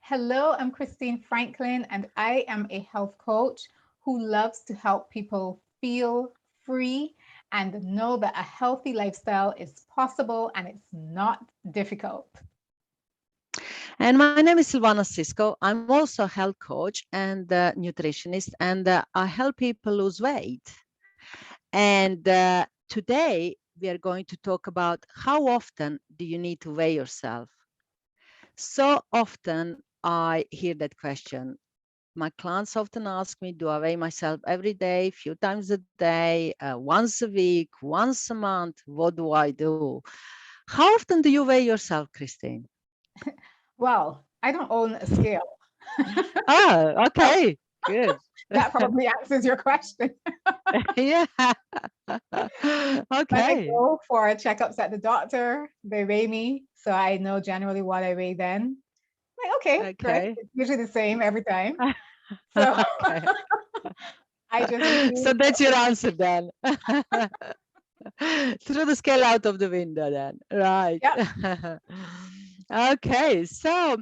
Hello, I'm Christine Franklyn, and I am a health coach who loves to help people feel free and know that a healthy lifestyle is possible and it's not difficult. And my name is Silvana Siskov. I'm also a health coach and nutritionist, and I help people lose weight. And today we are going to talk about how often do you need to weigh yourself? So often I hear that question. My clients often ask me, do I weigh myself every day, a few times a day, once a week, once a month? What do I do? How often do you weigh yourself, Christine? Well, I don't own a scale. Oh, So okay, good. that probably answers your question. Yeah. When I Okay. go for checkups at the doctor, they weigh me. So I know generally what I weigh then. Like, okay, great. Okay. It's usually the same every time. So Okay. I just use, So that's your answer then. Throw the scale out of the window then. Right. yeah, Okay. So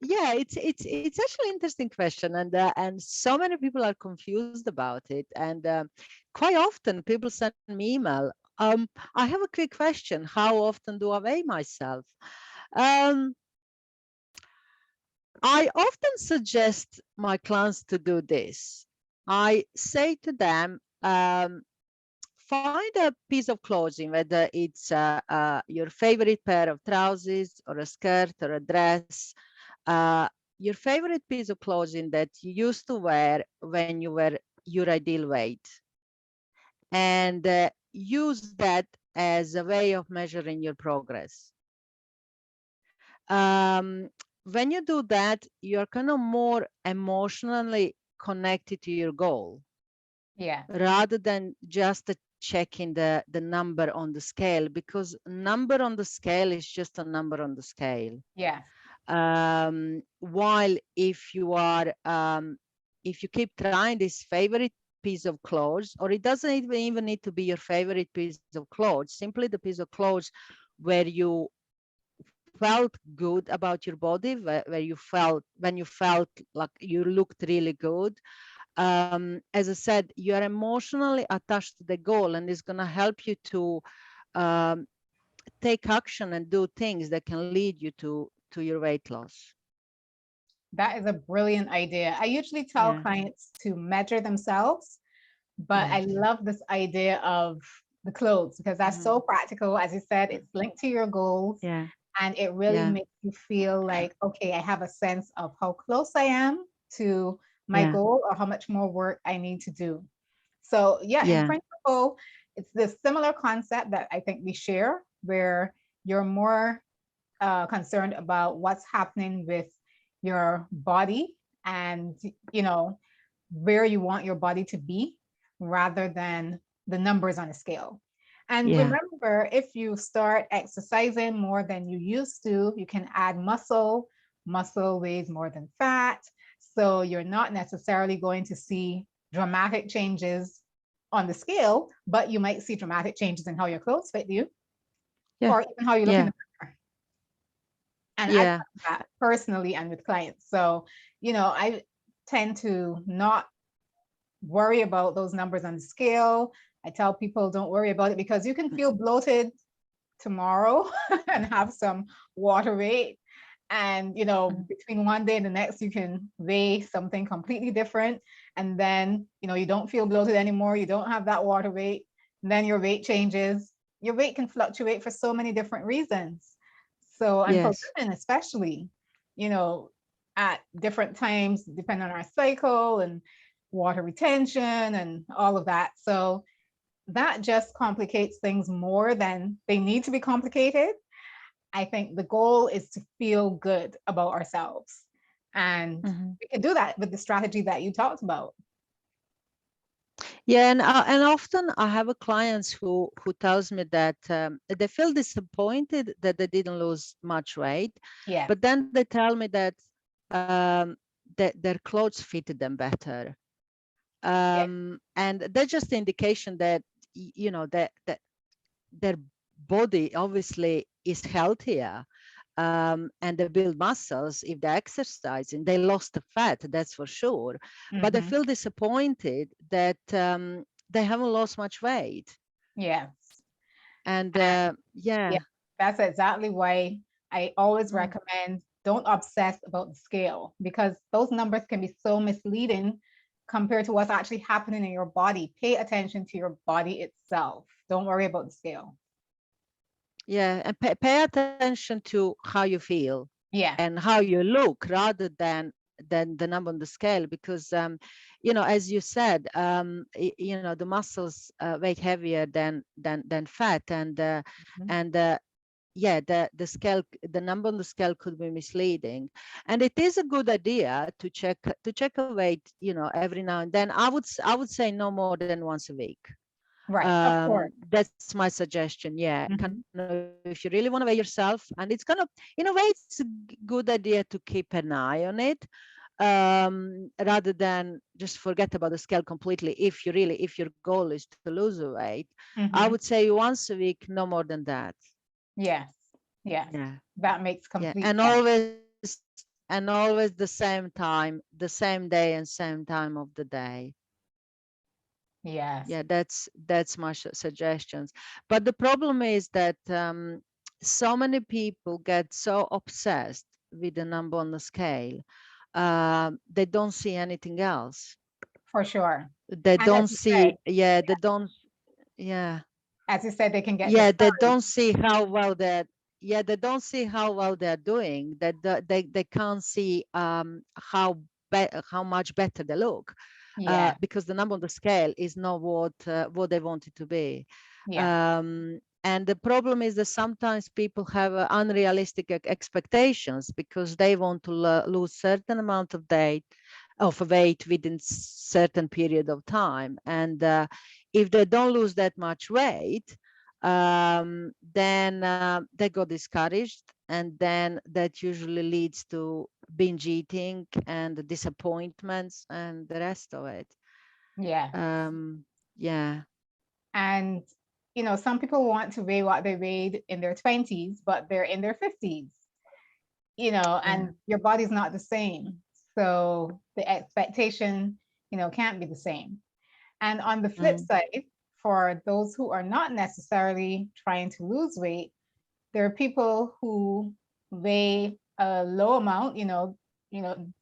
yeah, it's actually an interesting question, and so many people are confused about it, and quite often people send me email. I have a quick question. How often do I weigh myself? Um, I often suggest my clients to do this. I say to them, find a piece of clothing, whether it's your favorite pair of trousers or a skirt or a dress, your favorite piece of clothing that you used to wear when you were your ideal weight, and use that as a way of measuring your progress. um, when you do that, you're kind of more emotionally connected to your goal yeah, rather than just checking the number on the scale, because number on the scale is just a number on the scale. yeah. While if you keep trying this favorite piece of clothes, or it doesn't even need to be your favorite piece of clothes, simply the piece of clothes where you felt good about your body, where you felt when you felt like you looked really good. As I said, you are emotionally attached to the goal, and it's going to help you to um, take action and do things that can lead you to your weight loss. That is a brilliant idea. I usually tell Yeah. clients to measure themselves, but I Yes. love this idea of the clothes because that's Hmm. so practical. As you said, it's linked to your goals Yeah. and it really Yeah. makes you feel like, okay, I have a sense of how close I am to my Yeah. goal or how much more work I need to do. So, yeah, in Yeah. principle, it's this similar concept that I think we share where you're more concerned about what's happening with your body and you know where you want your body to be rather than the numbers on a scale. And Yeah. remember, if you start exercising more than you used to, you can add muscle. Muscle weighs more than fat, so you're not necessarily going to see dramatic changes on the scale, but you might see dramatic changes in how your clothes fit you Yeah. or even how you look in Yeah. the mirror. And I've Yeah. done that personally and with clients. So, I tend to not worry about those numbers on the scale. I tell people don't worry about it because you can feel bloated tomorrow and have some water weight. And, between one day and the next, you can weigh something completely different. And then, you don't feel bloated anymore. You don't have that water weight. And then your weight changes. Your weight can fluctuate for so many different reasons. So, and for Yes. women especially, you know, at different times, depending on our cycle and water retention and all of that. So that just complicates things more than they need to be complicated. I think the goal is to feel good about ourselves. And Hmm. we can do that with the strategy that you talked about. Yeah, and often I have a clients who tells me that they feel disappointed that they didn't lose much weight, Yeah. but then they tell me that um, that their clothes fitted them better, Yeah. and that's just the indication that that their body obviously is healthier. and they build muscles if they're exercising. They lost the fat, that's for sure. But I Mhm. feel disappointed that they haven't lost much weight. Yes. And And yeah, yeah. that's exactly why I always Mm. recommend don't obsess about the scale, because those numbers can be so misleading compared to what's actually happening in your body. Pay attention to your body itself. Don't worry about the scale. Yeah, and pay attention to how you feel Yeah. and how you look rather than the number on the scale, because as you said, the muscles weigh heavier than fat, Mhm. and yeah, the number on the scale could be misleading, and it is a good idea to check a weight, every now and then. I would say no more than once a week. Right. Of course. That's my suggestion. Yeah, kind Mhm. of, if you really want to weigh yourself, and it's kind of, in a way, it's a good idea to keep an eye on it, rather than just forget about the scale completely. If your goal is to lose a weight, I would Mhm. say once a week, no more than that. Yes. Yes. Yeah, That makes yeah, complete and sense. always the same time, the same day, and same time of the day. Yes. Yeah, that's my suggestions. But the problem is that so many people get so obsessed with the number on the scale, they don't see anything else. For sure. They And don't see, yeah, they don't, yeah, as you said, they can get yeah, they discouraged. don't see how well they're, yeah, they don't see how well they're doing. They can't see how much better they look, Yeah. because the number on the scale is not what they want it to be. Yeah. And the problem is that sometimes people have unrealistic expectations because they want to lose certain amount of weight within certain period of time. And if they don't lose that much weight, then they got discouraged, and then that usually leads to binge eating and disappointments and the rest of it. Yeah. Yeah. And, some people want to weigh what they weighed in their 20s, but they're in their 50s, Yeah. and your body's not the same. So the expectation, can't be the same. And on the flip Mm. side, for those who are not necessarily trying to lose weight, there are people who weigh a low amount,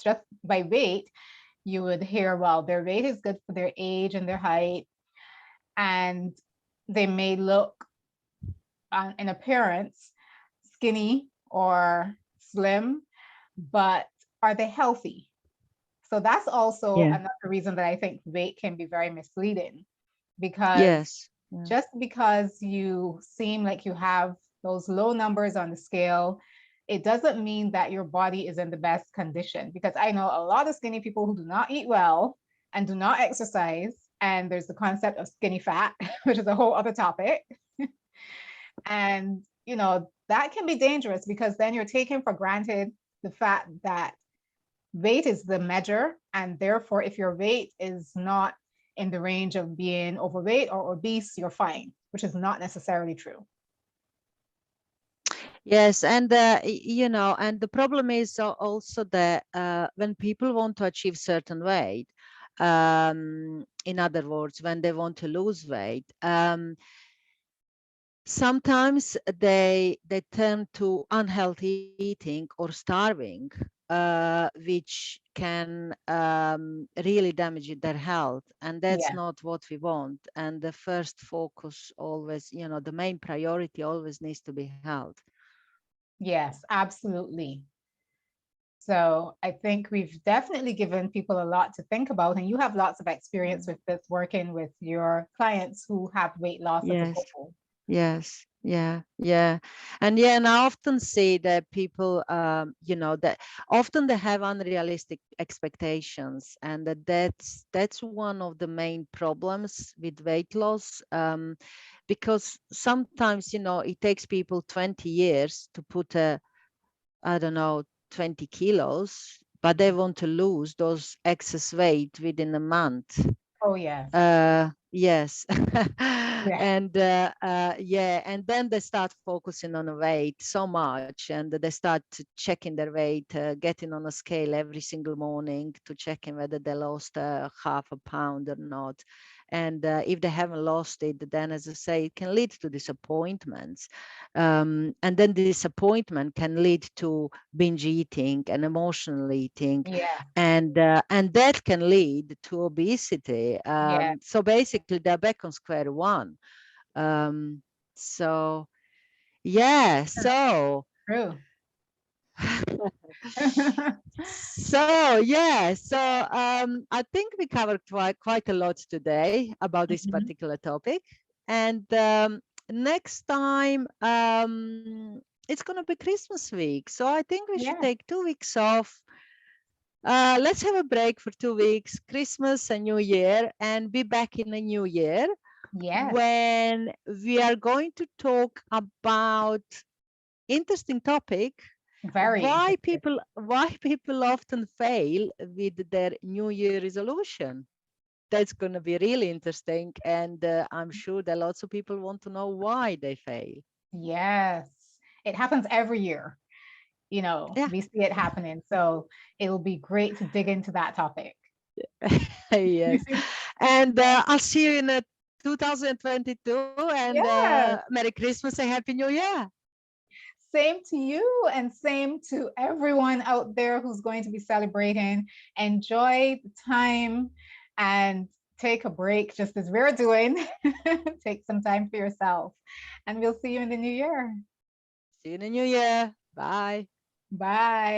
just by weight, you would hear, well, their weight is good for their age and their height, and they may look in appearance skinny or slim, but are they healthy? So that's also Yeah. another reason that I think weight can be very misleading, because Yes. Yeah. just because you seem like you have those low numbers on the scale, it doesn't mean that your body is in the best condition. Because I know a lot of skinny people who do not eat well and do not exercise. And there's the concept of skinny fat, which is a whole other topic. And, that can be dangerous because then you're taking for granted the fact that weight is the measure. And therefore, if your weight is not in the range of being overweight or obese, you're fine, which is not necessarily true. Yes, and and the problem is also that when people want to achieve certain weight, in other words, when they want to lose weight, sometimes they turn to unhealthy eating or starving, which can really damage their health, and that's Yeah. not what we want. And the first focus always, the main priority always needs to be health. Yes, absolutely. So I think we've definitely given people a lot to think about, and you have lots of experience with this working with your clients who have weight loss as a Yes. goal. Yes, yeah. And I often see that people, that often they have unrealistic expectations, and that's one of the main problems with weight loss, because sometimes, it takes people 20 years to put I don't know, 20 kilos, but they want to lose those excess weight within a month. Oh, yes. Yes. Yeah. And yeah, and then they start focusing on the weight so much, and they start checking their weight, getting on a scale every single morning to checking whether they lost half a pound or not. And if they haven't lost it, then, as I say, it can lead to disappointments. And then disappointment can lead to binge eating and emotional eating, Yeah. and that can lead to obesity. Yeah. So basically, they're back on square one. Um, so yeah, so True. so yeah, so I think we covered quite a lot today about this Mhm. particular topic, and next time it's going to be Christmas week, so I think we should Yeah. take 2 weeks off. Let's have a break for 2 weeks, Christmas and New Year, and be back in the new year Yes. when we are going to talk about interesting topic, Very interesting. why people often fail with their New Year resolution. That's going to be really interesting, and I'm sure that lots of people want to know why they fail. Yes. It happens every year. Yeah. We see it happening. So it'll be great to dig into that topic. Yes. And I'll see you in 2022, and Yes. Merry Christmas and Happy New Year. Same to you and same to everyone out there who's going to be celebrating. Enjoy the time and take a break just as we're doing. Take some time for yourself. And we'll see you in the new year. See you in the new year. Bye. Bye.